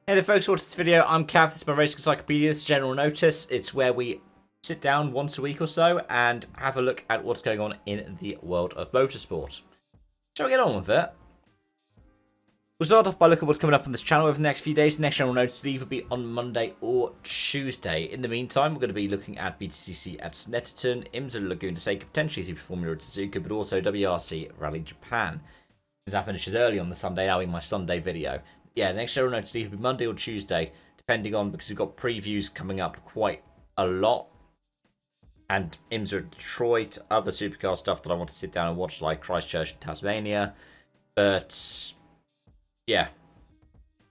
Hey there folks, what's this video? I'm Cav, this is my Racing Encyclopedia, this is General Notice. It's where we sit down once a week or so and have a look at what's going on in the world of motorsport. Shall we get on with it? We'll start off by looking at what's coming up on this channel over the next few days. The next General Notice will either be on Monday or Tuesday. In the meantime, we're going to be looking at BTCC at Snetterton, IMSA Laguna Seca, potentially Super Formula at Suzuka, but also WRC Rally Japan. Since that finishes early on the Sunday, that'll be my Sunday video. Yeah, the next General Notice will either be Monday or Tuesday, depending on, because we've got previews coming up quite a lot. And IMSA Detroit, other supercar stuff that I want to sit down and watch, like Christchurch and Tasmania. But yeah,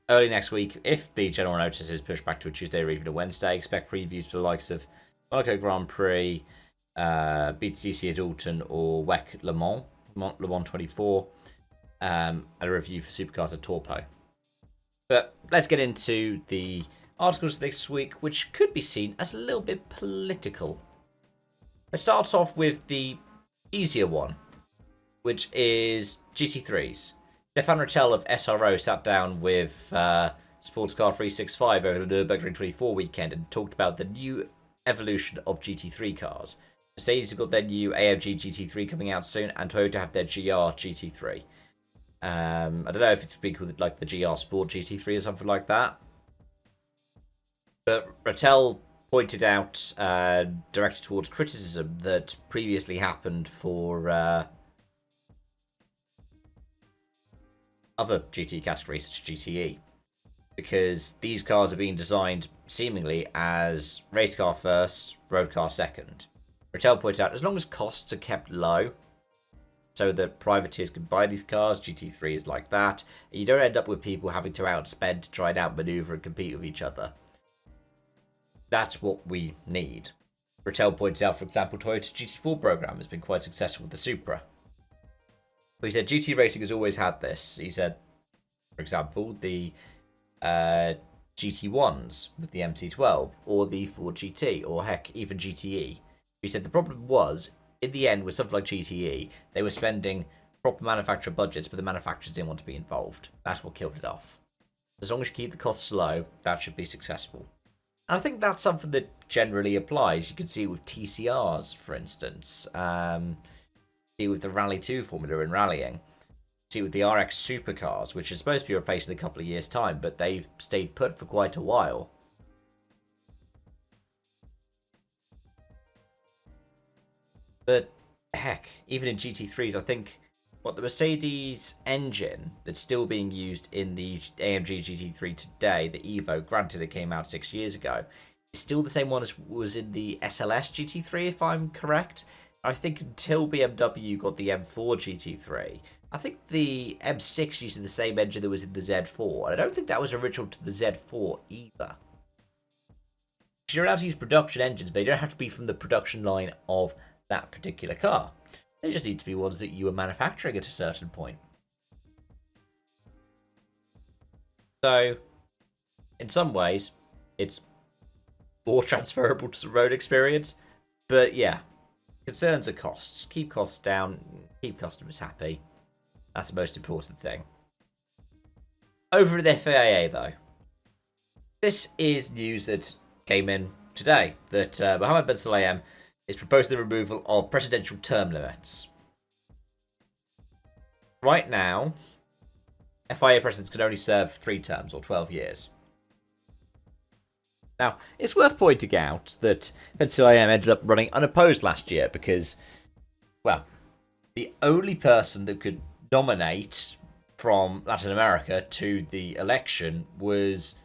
early next week, if the General Notice is pushed back to a Tuesday or even a Wednesday, expect previews for the likes of Monaco Grand Prix, BTCC at Alton, or WEC Le Mans 24, and a review for supercars at Torpo. But let's get into the articles this week, which could be seen as a little bit political. Let's start off with the easier one, which is GT3s. Stefan Rattel of SRO sat down with Sports Car 365 over the Nürburgring 24 weekend and talked about the new evolution of GT3 cars. Mercedes have got their new AMG GT3 coming out soon, and Toyota have their GR GT3. I don't know if it's big with like the GR Sport GT3 or something like that. But Rattel pointed out, directed towards criticism that previously happened for other GT categories such as GTE. Because these cars are being designed seemingly as race car first, road car second. Rattel pointed out, as long as costs are kept low, so that privateers can buy these cars, GT3s like that, and you don't end up with people having to outspend to try and outmaneuver and compete with each other. That's what we need. Rattel pointed out, for example, Toyota's GT4 program has been quite successful with the Supra. But he said GT racing has always had this. He said, for example, the GT1s with the MC12, or the Ford GT, or heck, even GTE. He said the problem was, in the end, with something like GTE, they were spending proper manufacturer budgets, but the manufacturers didn't want to be involved. That's what killed it off. As long as you keep the costs low, that should be successful. And I think that's something that generally applies. You can see it with TCRs, for instance. See it with the Rally 2 formula in rallying. See it with the RX supercars, which is supposed to be replaced in a couple of years' time, but they've stayed put for quite a while. But heck, even in GT3s, I think what the Mercedes engine that's still being used in the AMG GT3 today, the Evo, granted it came out 6 years ago, is still the same one as was in the SLS GT3, if I'm correct. I think until BMW got the M4 GT3, I think the M6 used the same engine that was in the Z4, and I don't think that was original to the Z4 either. You're allowed to use production engines, but they don't have to be from the production line of that particular car. They just need to be ones that you were manufacturing at a certain point. So, in some ways, it's more transferable to the road experience. But yeah, concerns are costs. Keep costs down, keep customers happy. That's the most important thing. Over at the FIA, though, this is news that came in today, that Mohammed Ben Sulayem is proposing the removal of presidential term limits. Right now, FIA presidents can only serve 3 terms or 12 years. Now, it's worth pointing out that Ben Sulayem ended up running unopposed last year because, well, the only person that could nominate from Latin America to the election was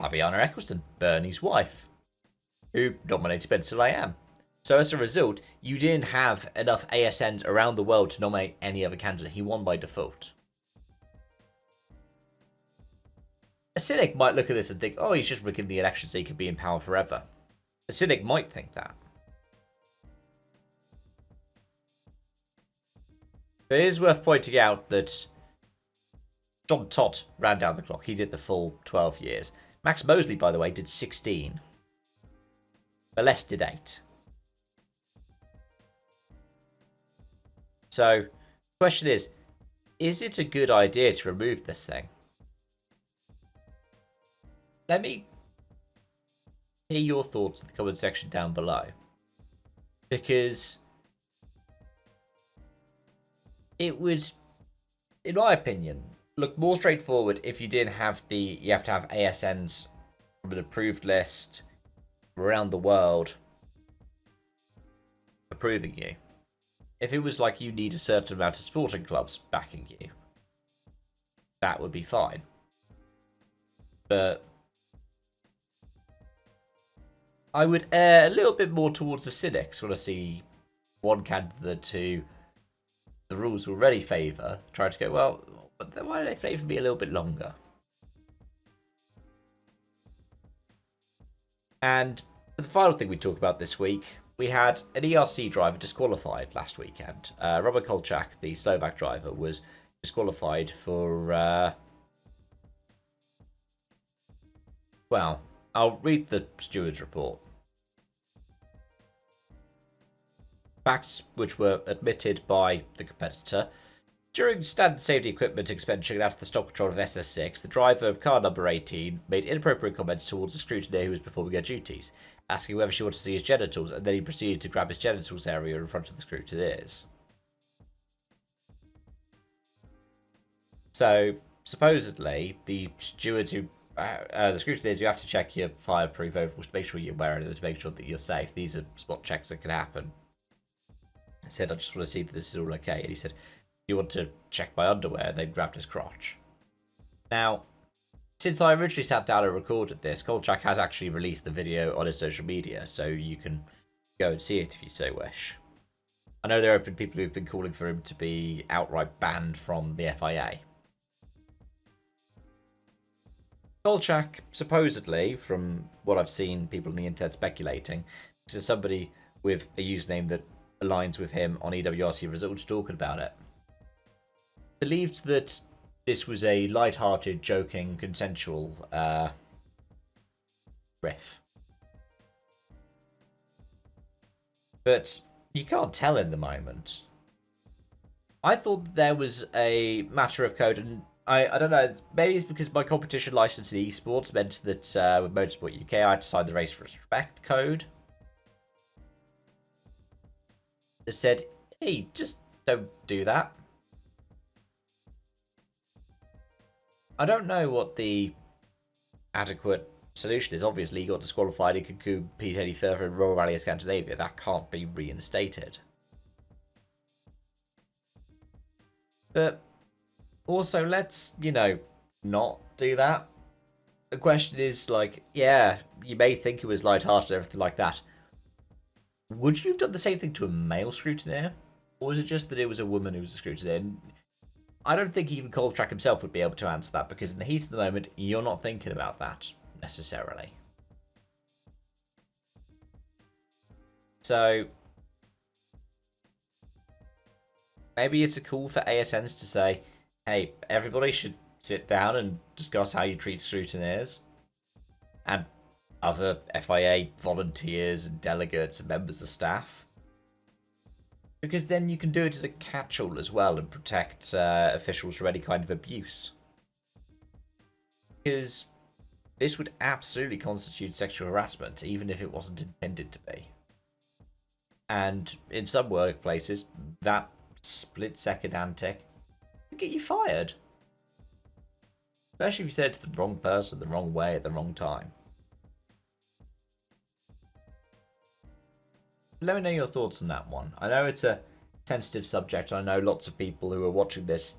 Fabiana Eccleston, Bernie's wife, who nominated Ben Sulayem. So as a result, you didn't have enough ASNs around the world to nominate any other candidate. He won by default. A cynic might look at this and think, oh, he's just rigging the election so he could be in power forever. A cynic might think that. But it is worth pointing out that John Todt ran down the clock. He did the full 12 years. Max Mosley, by the way, did 16. Balest did 8. So, the question is it a good idea to remove this thing? let me hear your thoughts in the comment section down below. Because it would, in my opinion, look more straightforward if you didn't have you have to have ASNs from an approved list around the world approving you. If it was like you need a certain amount of sporting clubs backing you, that would be fine. But I would err a little bit more towards the cynics when I see one candidate who the rules already favour try to go, well, but why do they favour me a little bit longer? And the final thing we talk about this week, we had an ERC driver disqualified last weekend. Robert Kolchak, the Slovak driver, was disqualified for, well, I'll read the steward's report. Facts which were admitted by the competitor. During standard safety equipment inspection out of the stock control of SS6, the driver of car number 18 made inappropriate comments towards the scrutineer who was performing her duties, asking whether she wanted to see his genitals, and then he proceeded to grab his genitals area in front of the scrutineers. So, supposedly, the stewards who the scrutineers, you have to check your fireproof overalls to make sure you're wearing them, to make sure that you're safe. These are spot checks that can happen. I said, I just want to see that this is all okay. And he said, do you want to check my underwear? And they grabbed his crotch. Now, since I originally sat down and recorded this, Kolchak has actually released the video on his social media, so you can go and see it if you so wish. I know there have been people who've been calling for him to be outright banned from the FIA. Kolchak, supposedly, from what I've seen people on the internet speculating, is somebody with a username that aligns with him on EWRC results talking about it. Believed that this was a light-hearted, joking, consensual riff. But you can't tell in the moment. I thought there was a matter of code, and I don't know, maybe it's because my competition license in esports meant that with Motorsport UK I had to sign the race respect code. It said, hey, just don't do that. I don't know what the adequate solution is. Obviously, he got disqualified. He could compete any further in Royal Rally of Scandinavia. That can't be reinstated. But also, let's, not do that. The question is, like, yeah, you may think it was light-hearted and everything like that. Would you have done the same thing to a male scrutineer? Or was it just that it was a woman who was a scrutineer? And I don't think even Kolchak himself would be able to answer that, because in the heat of the moment, you're not thinking about that, necessarily. So, maybe it's a call for ASNs to say, hey, everybody should sit down and discuss how you treat scrutineers. And other FIA volunteers and delegates and members of staff. Because then you can do it as a catch-all as well and protect officials from any kind of abuse. Because this would absolutely constitute sexual harassment, even if it wasn't intended to be. And in some workplaces, that split-second antic can get you fired. Especially if you said it to the wrong person, the wrong way, at the wrong time. Let me know your thoughts on that one. I know it's a sensitive subject. I know lots of people who are watching this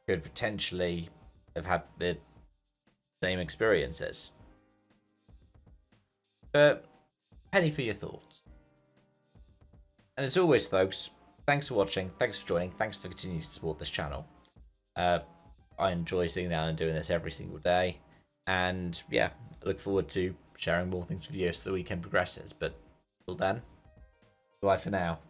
could potentially have had the same experiences. But penny for your thoughts. And as always, folks, thanks for watching. Thanks for joining. Thanks for continuing to support this channel. I enjoy sitting down and doing this every single day. And yeah, I look forward to sharing more things with you as the weekend progresses. But till then, bye for now.